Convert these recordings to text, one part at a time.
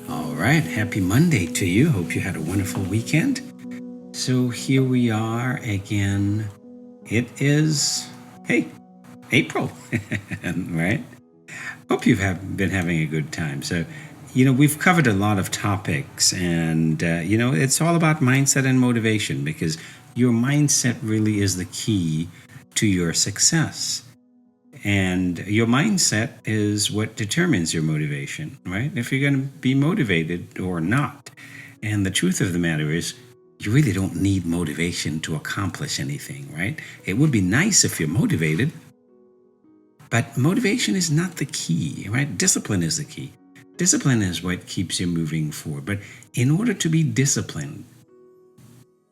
All right, happy Monday to you. Hope you had a wonderful weekend. So here we are again. It is, hey, April, right? Hope you've been having a good time. So, we've covered a lot of topics, and, it's all about mindset and motivation because your mindset really is the key to your success. And your mindset is what determines your motivation, right? If you're going to be motivated or not. And the truth of the matter is, you really don't need motivation to accomplish anything, right? It would be nice if you're motivated, but motivation is not the key, right? Discipline is the key. Discipline is what keeps you moving forward. But in order to be disciplined,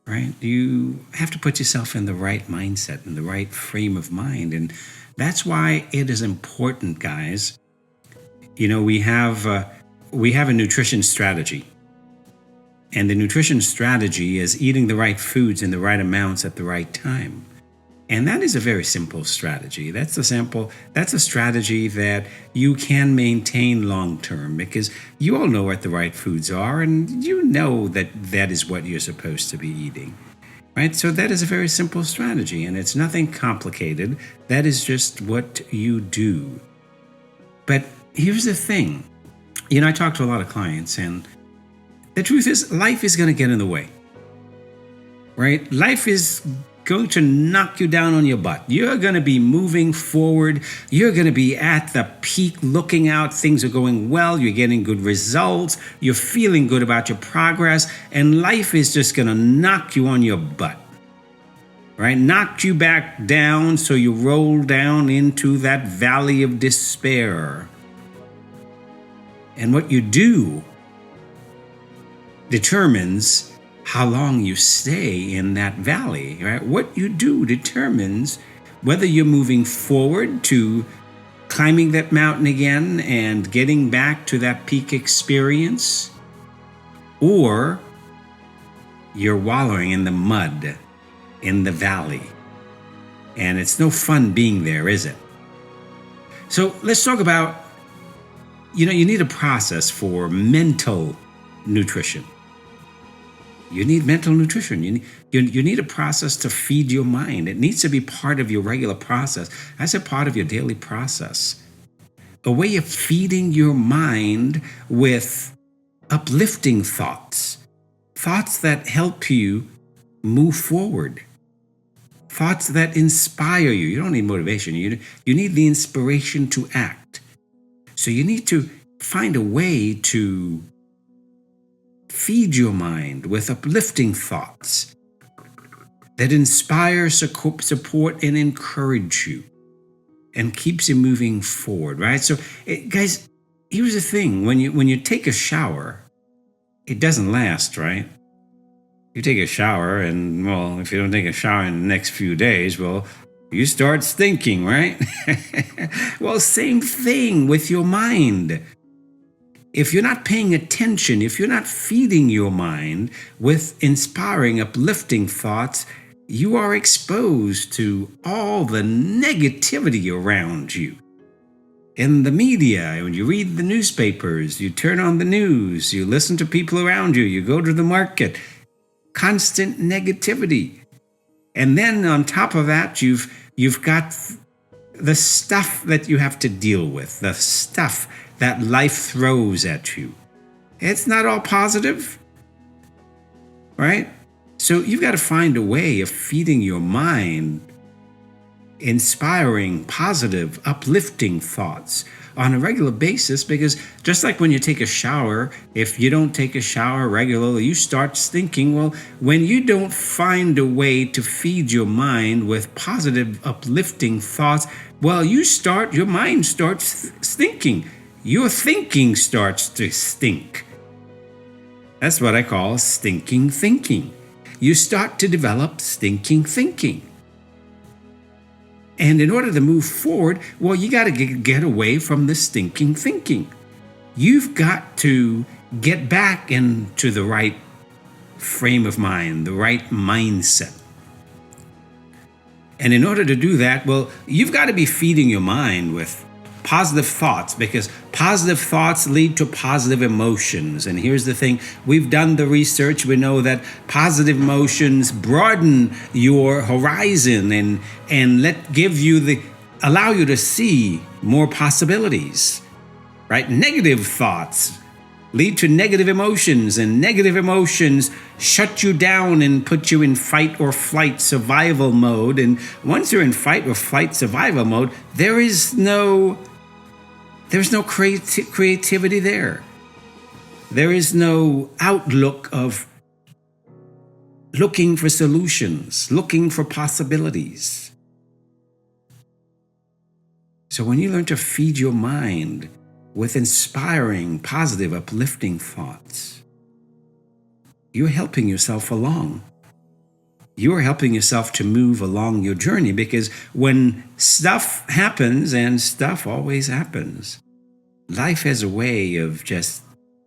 right, you have to put yourself in the right mindset, in the right frame of mind. And that's why it is important, guys. We have a nutrition strategy. And the nutrition strategy is eating the right foods in the right amounts at the right time. And that is a very simple strategy. That's a strategy that you can maintain long term because you all know what the right foods are and you know that that is what you're supposed to be eating. Right? So that is a very simple strategy and it's nothing complicated. That is just what you do. But here's the thing. I talk to a lot of clients and the truth is life is going to get in the way. Right? Life is going to knock you down on your butt. You're going to be moving forward. You're going to be at the peak looking out. Things are going well. You're getting good results. You're feeling good about your progress. And life is just going to knock you on your butt. Right? Knock you back down so you roll down into that valley of despair. And what you do determines how long you stay in that valley, right? What you do determines whether you're moving forward to climbing that mountain again and getting back to that peak experience, or you're wallowing in the mud in the valley. And it's no fun being there, is it? So let's talk about, you need a process for mental nutrition. You need mental nutrition. You need a process to feed your mind. It needs to be part of your regular process. I said part of your daily process. A way of feeding your mind with uplifting thoughts. Thoughts that help you move forward. Thoughts that inspire you. You don't need motivation. You need the inspiration to act. So you need to find a way to feed your mind with uplifting thoughts that inspire, support, and encourage you and keeps you moving forward, right? So, guys, here's the thing. When you take a shower, it doesn't last, right? You take a shower and, well, if you don't take a shower in the next few days, well, you start stinking, right? Well, same thing with your mind. If you're not paying attention, if you're not feeding your mind with inspiring, uplifting thoughts, you are exposed to all the negativity around you. In the media, when you read the newspapers, you turn on the news, you listen to people around you, you go to the market, constant negativity. And then on top of that, you've got the stuff that you have to deal with, the stuff that life throws at you. It's not all positive, right? So you've got to find a way of feeding your mind inspiring, positive, uplifting thoughts on a regular basis, because just like when you take a shower, if you don't take a shower regularly, you start stinking. Well, when you don't find a way to feed your mind with positive, uplifting thoughts, well, your mind starts stinking. Your thinking starts to stink. That's what I call stinking thinking. You start to develop stinking thinking. And in order to move forward, well, you got to get away from the stinking thinking. You've got to get back into the right frame of mind, the right mindset. And in order to do that, well, you've got to be feeding your mind with positive thoughts, because positive thoughts lead to positive emotions. And here's the thing, we've done the research. We know that positive emotions broaden your horizon and allow you to see more possibilities. Right? Negative thoughts lead to negative emotions, and negative emotions shut you down and put you in fight or flight survival mode. And once you're in fight or flight survival mode, there's no creativity there. There is no outlook of looking for solutions, looking for possibilities. So when you learn to feed your mind with inspiring, positive, uplifting thoughts, you're helping yourself along. You're helping yourself to move along your journey, because when stuff happens, and stuff always happens, life has a way of just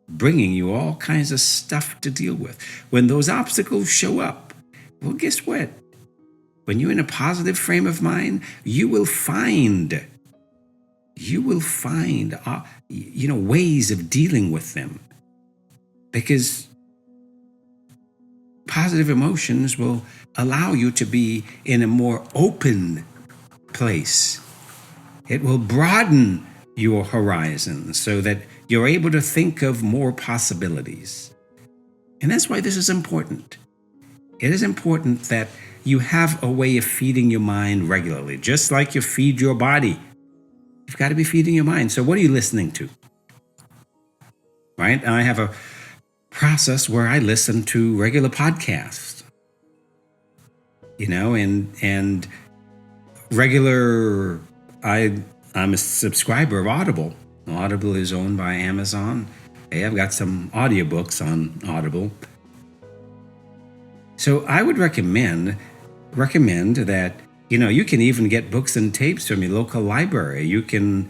bringing you all kinds of stuff to deal with. When those obstacles show up, well, guess what? When you're in a positive frame of mind, you will find ways of dealing with them, because positive emotions will allow you to be in a more open place. It will broaden your horizon so that you're able to think of more possibilities. And that's why this is important. It is important that you have a way of feeding your mind regularly, just like you feed your body. You've got to be feeding your mind. So what are you listening to? Right? I have a process where I listen to regular podcasts, and regular, I'm a subscriber of Audible. Audible is owned by Amazon. Hey, I've got some audiobooks on Audible. So I would recommend that, you can even get books and tapes from your local library. You can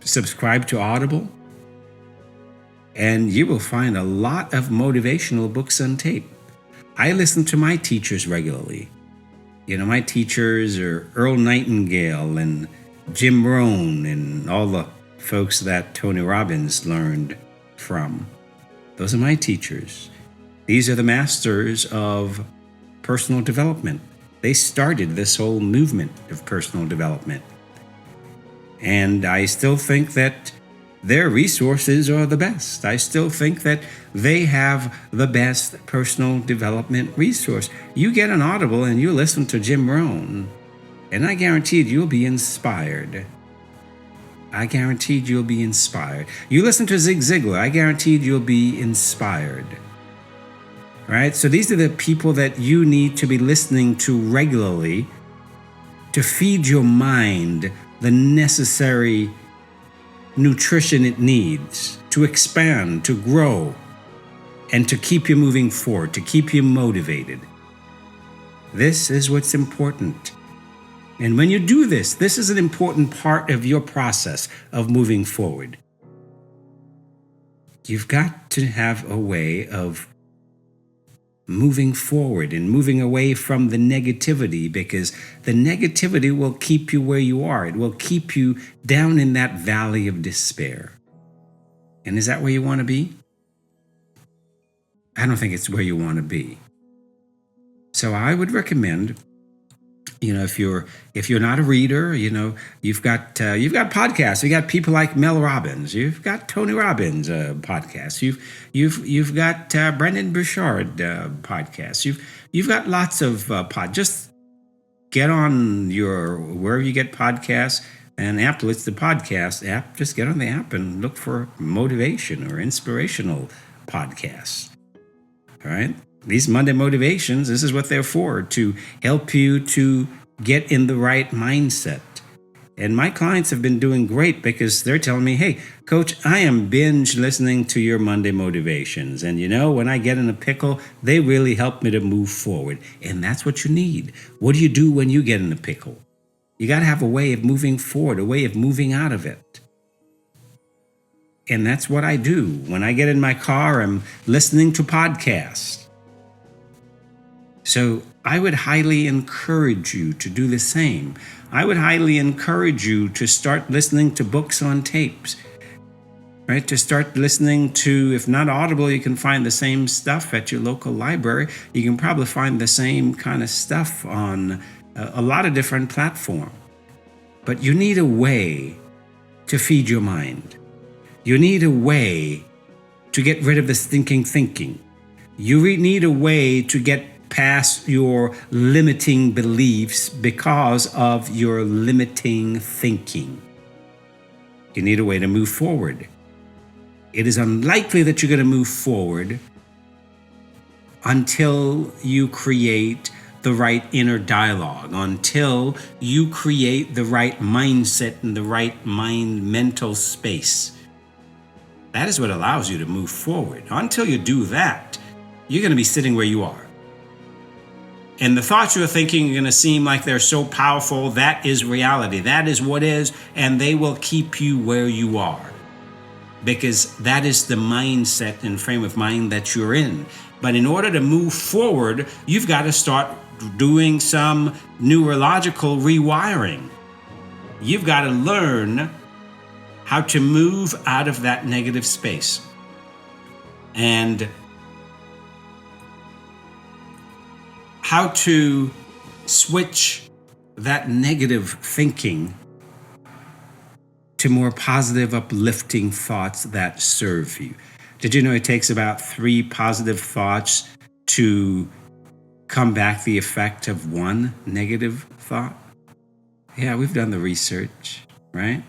subscribe to Audible, and you will find a lot of motivational books on tape. I listen to my teachers regularly. My teachers are Earl Nightingale and Jim Rohn and all the folks that Tony Robbins learned from. Those are my teachers. These are the masters of personal development. They started this whole movement of personal development. And I still think that their resources are the best. I still think that they have the best personal development resource. You get an Audible and you listen to Jim Rohn, and I guaranteed you'll be inspired. I guaranteed you'll be inspired. You listen to Zig Ziglar, I guaranteed you'll be inspired. Right? So these are the people that you need to be listening to regularly to feed your mind the necessary nutrition it needs to expand, to grow, and to keep you moving forward, to keep you motivated. This is what's important. And when you do this is an important part of your process of moving forward. You've got to have a way of moving forward and moving away from the negativity, because the negativity will keep you where you are. It will keep you down in that valley of despair. And is that where you want to be? I don't think it's where you want to be. So I would recommend, if you're not a reader, you've got podcasts. You got people like Mel Robbins. You've got Tony Robbins podcasts. You've got Brendon Burchard podcasts. You've got lots of Just get on wherever you get podcasts. And Apple, it's the podcast app. Just get on the app and look for motivation or inspirational podcasts. All right. These Monday motivations, this is what they're for, to help you to get in the right mindset. And my clients have been doing great because they're telling me, hey, Coach, I am binge listening to your Monday motivations. And when I get in a pickle, they really help me to move forward. And that's what you need. What do you do when you get in a pickle? You got to have a way of moving forward, a way of moving out of it. And that's what I do. When I get in my car, I'm listening to podcasts. So I would highly encourage you to do the same. I would highly encourage you to start listening to books on tapes, right? To start listening to, if not Audible, you can find the same stuff at your local library. You can probably find the same kind of stuff on a lot of different platforms. But you need a way to feed your mind. You need a way to get rid of this thinking. You need a way to get past your limiting beliefs because of your limiting thinking. You need a way to move forward. It is unlikely that you're going to move forward until you create the right inner dialogue, until you create the right mindset and the right mental space. That is what allows you to move forward. Until you do that, you're going to be sitting where you are. And the thoughts you're thinking are going to seem like they're so powerful. That is reality. That is what is, and they will keep you where you are. Because that is the mindset and frame of mind that you're in. But in order to move forward, you've got to start doing some neurological rewiring. You've got to learn how to move out of that negative space. And how to switch that negative thinking to more positive, uplifting thoughts that serve you. Did you know it takes about 3 positive thoughts to combat the effect of 1 negative thought? Yeah, we've done the research, right?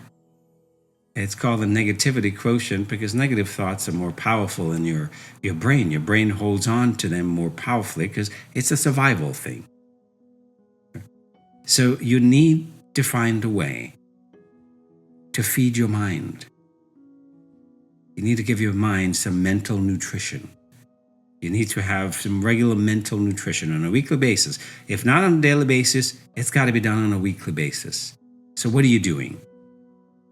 It's called the negativity quotient because negative thoughts are more powerful in your brain. Your brain holds on to them more powerfully because it's a survival thing. So you need to find a way to feed your mind. You need to give your mind some mental nutrition. You need to have some regular mental nutrition on a weekly basis. If not on a daily basis, it's got to be done on a weekly basis. So what are you doing?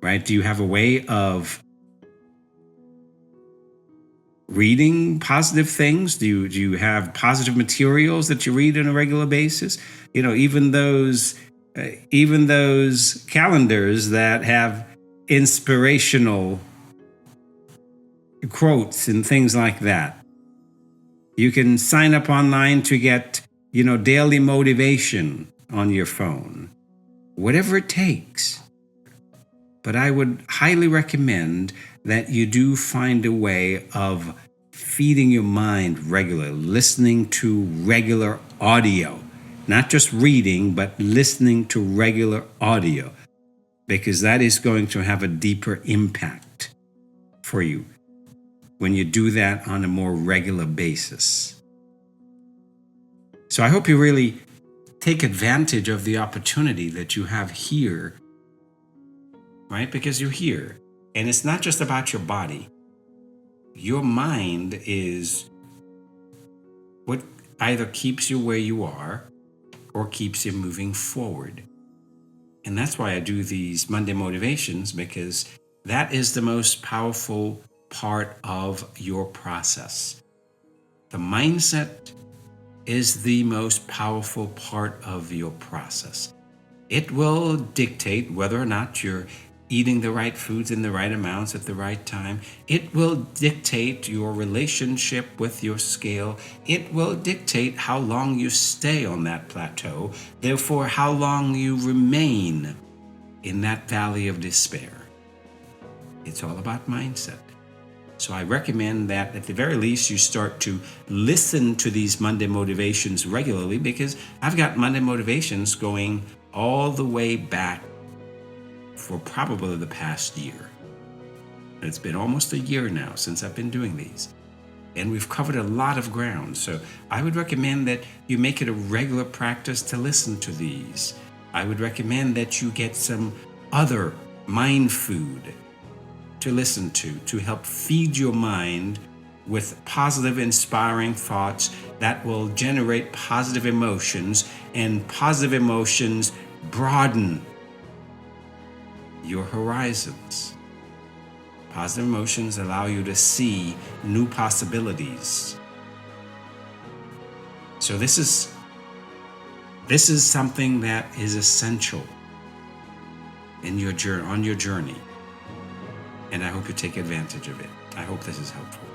Right? Do you have a way of reading positive things? Do you have positive materials that you read on a regular basis? You know, even those calendars that have inspirational quotes and things like that. You can sign up online to get, daily motivation on your phone. Whatever it takes. But I would highly recommend that you do find a way of feeding your mind regularly, listening to regular audio, not just reading, but listening to regular audio, because that is going to have a deeper impact for you when you do that on a more regular basis. So I hope you really take advantage of the opportunity that you have here, right? Because you're here. And it's not just about your body. Your mind is what either keeps you where you are or keeps you moving forward. And that's why I do these Monday motivations, because that is the most powerful part of your process. The mindset is the most powerful part of your process. It will dictate whether or not you're eating the right foods in the right amounts at the right time. It will dictate your relationship with your scale. It will dictate how long you stay on that plateau, therefore how long you remain in that valley of despair. It's all about mindset. So I recommend that at the very least you start to listen to these Monday motivations regularly, because I've got Monday motivations going all the way back for probably the past year. It's been almost a year now since I've been doing these. And we've covered a lot of ground. So I would recommend that you make it a regular practice to listen to these. I would recommend that you get some other mind food to listen to help feed your mind with positive, inspiring thoughts that will generate positive emotions, and positive emotions broaden your horizons. Positive emotions allow you to see new possibilities. So this is This is something that is essential in on your journey, and I hope you take advantage of it. I hope this is helpful.